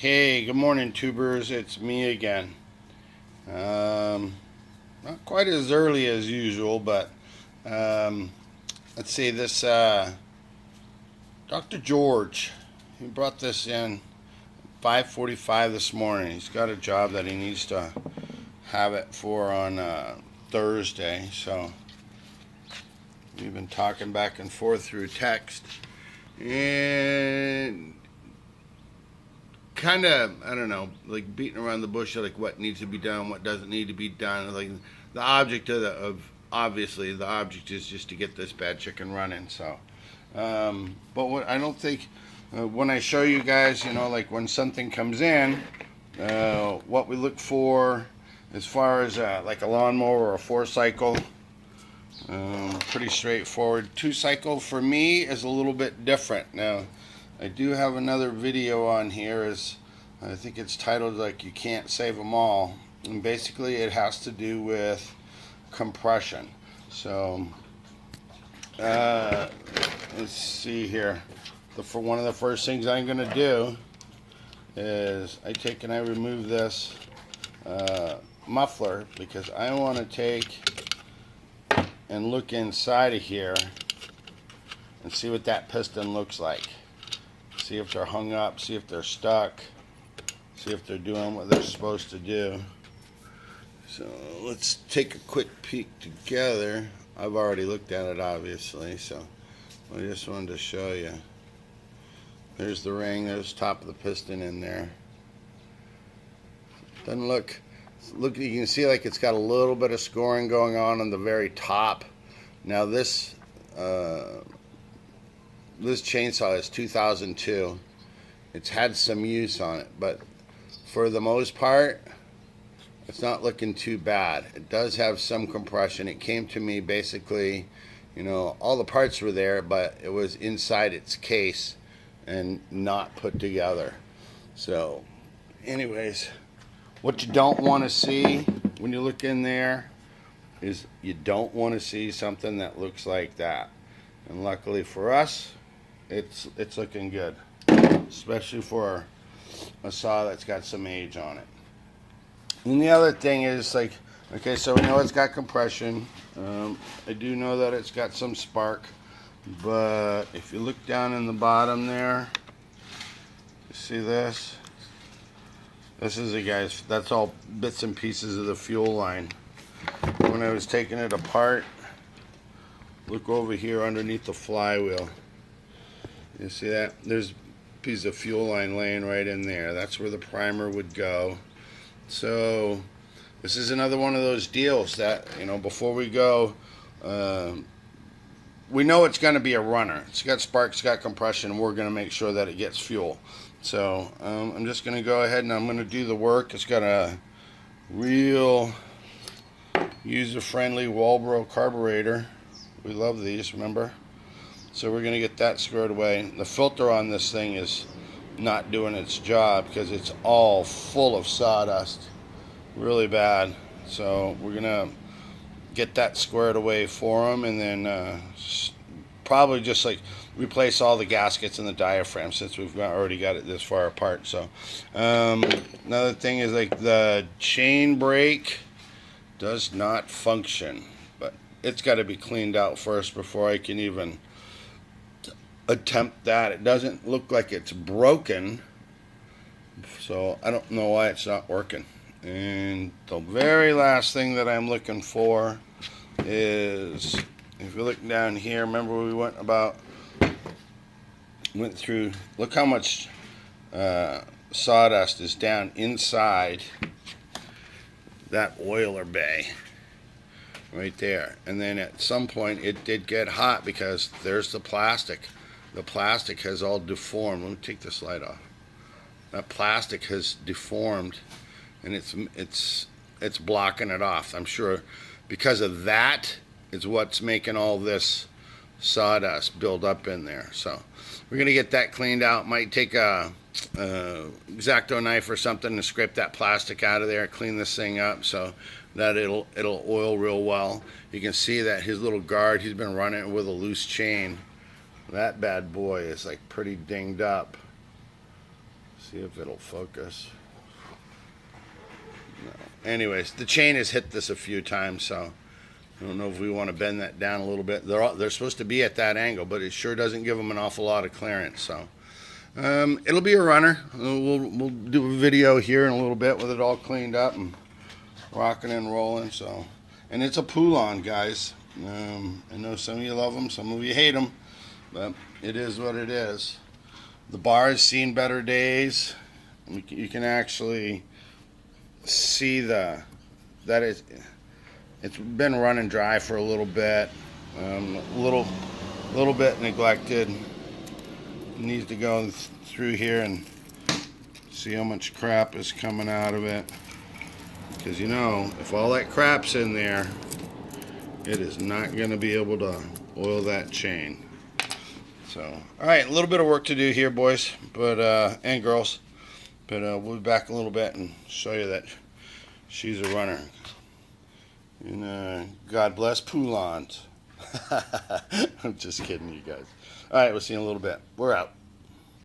Hey, good morning, tubers. It's me again. Not quite as early as usual, but um, let's see. This Dr. George, he brought this in 5:45 this morning. He's got a job that he needs to have it for on Thursday. So we've been talking back and forth through text, and kind of, I don't know, like beating around the bush, like what needs to be done, what doesn't need to be done. Like the object of obviously the object is just to get this bad chicken running. So, but what I don't think when I show you guys, like when something comes in, what we look for as far as like a lawnmower or a 4-cycle. Pretty straightforward. 2-cycle for me is a little bit different. Now, I do have another video on here. I think it's titled like "You Can't Save Them All," and basically it has to do with compression. So let's see here. For one of the first things I'm going to do is I take and I remove this muffler, because I want to take and look inside of here and see what that piston looks like. See if they're hung up, see if they're stuck, see if they're doing what they're supposed to do. So let's take a quick peek together. I've already looked at it, obviously, so I just wanted to show you. There's the ring, there's the top of the piston in there. Doesn't look, you can see like it's got a little bit of scoring going on the very top. Now this chainsaw is 2002. It's had some use on it, but for the most part, it's not looking too bad. It does have some compression. It came to me basically, all the parts were there, but it was inside its case and not put together. So anyways, what you don't want to see when you look in there is you don't want to see something that looks like that. And luckily for us, it's looking good, especially for a saw that's got some age on it. And the other thing is, like, okay, so we know it's got compression. I do know that it's got some spark, but if you look down in the bottom there, you see this? This is it, guys. That's all bits and pieces of the fuel line. When I was taking it apart, look over here underneath the flywheel. You see that? There's a piece of fuel line laying right in there. That's where the primer would go. So this is another one of those deals that, before we go, we know it's going to be a runner. It's got spark, it's got compression, and we're going to make sure that it gets fuel. So I'm just going to go ahead and I'm going to do the work. It's got a real user-friendly Walbro carburetor. We love these, remember? So we're going to get that squared away. The filter on this thing is not doing its job because it's all full of sawdust. Really bad. So we're going to get that squared away for them, and then probably just like replace all the gaskets and the diaphragm, since we've already got it this far apart. So another thing is, like, the chain brake does not function, but it's got to be cleaned out first before I can even attempt that. It doesn't look like it's broken, so I don't know why it's not working. And the very last thing that I'm looking for is, if you look down here, remember we went through, look how much sawdust is down inside that oiler bay right there. And then at some point it did get hot, because there's the plastic. The plastic has all deformed. Let me take this light off. That plastic has deformed, and it's blocking it off. I'm sure because of that is what's making all this sawdust build up in there. So we're gonna get that cleaned out. Might take a X-Acto knife or something to scrape that plastic out of there, clean this thing up so that it'll oil real well. You can see that his little guard, he's been running it with a loose chain. That bad boy is like pretty dinged up. See if it'll focus. No. Anyways, the chain has hit this a few times, so I don't know if we want to bend that down a little bit. They're supposed to be at that angle, but it sure doesn't give them an awful lot of clearance. So it'll be a runner. We'll do a video here in a little bit with it all cleaned up and rocking and rolling. So, and it's a Poulan, guys. I know some of you love them, some of you hate them, but it is what it is. The bar has seen better days. You can actually see that it's been running dry for a little bit, a little bit neglected. It needs to go through here and see how much crap is coming out of it, because you know, if all that crap's in there, it is not going to be able to oil that chain. So, all right, a little bit of work to do here, boys, but and girls, but we'll be back in a little bit and show you that she's a runner. And God bless Poulans. I'm just kidding, you guys. All right, we'll see you in a little bit. We're out.